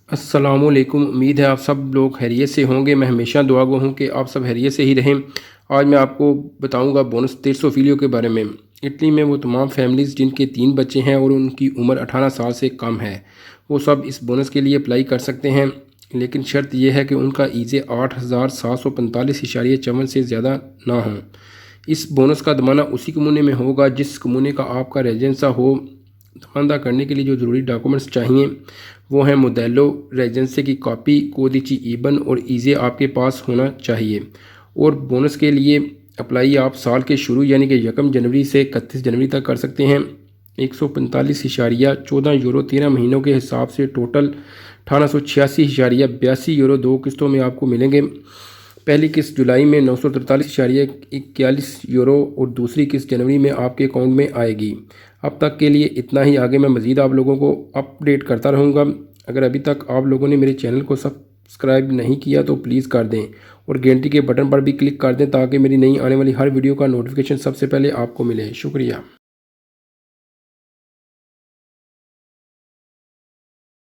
अस्सलामुअलैकुम। उम्मीद है आप सब लोग खैरियत से होंगे। मैं हमेशा दुआगो हूँ कि आप सब खैरियत से ही रहें। आज मैं आपको बताऊँगा बोनस 1300 फिलियो के बारे में। इटली में वो तमाम फैमिलीज़ जिनके 3 बच्चे हैं और उनकी उम्र 18 साल से कम है, वो सब इस बोनस के लिए अप्लाई कर सकते हैं, लेकिन शर्त यह है कि उनका ईज़े 8745.54 से ज़्यादा ना हो। इस बोनस का दमाना उसी कमूने में होगा जिस कमूने का आपका रेजिडेंसा हो। दमानदा करने के लिए जो ज़रूरी डॉक्यूमेंट्स चाहिए वो हैं मोडेलो रेजिडेंसी की कॉपी, कोदिची ईबन और ईज़े आपके पास होना चाहिए। और बोनस के लिए अप्लाई आप साल के शुरू यानी कि 1 जनवरी से 31 जनवरी तक कर सकते हैं। 145.14 यूरो 13 महीनों के हिसाब से टोटल 1886.82 यूरो 2 किस्तों में आपको मिलेंगे। पहली किस्त जुलाई में 943.41 यूरो और दूसरी किस्त जनवरी में आपके अकाउंट में आएगी। अब तक के लिए इतना ही। आगे मैं मज़ीद आप लोगों को अपडेट करता रहूँगा। अगर अभी तक आप लोगों ने मेरे चैनल को सब्सक्राइब नहीं किया तो प्लीज़ कर दें और घंटी के बटन पर भी क्लिक कर दें ताकि मेरी नई आने वाली हर वीडियो का नोटिफिकेशन सबसे पहले आपको मिले। शुक्रिया।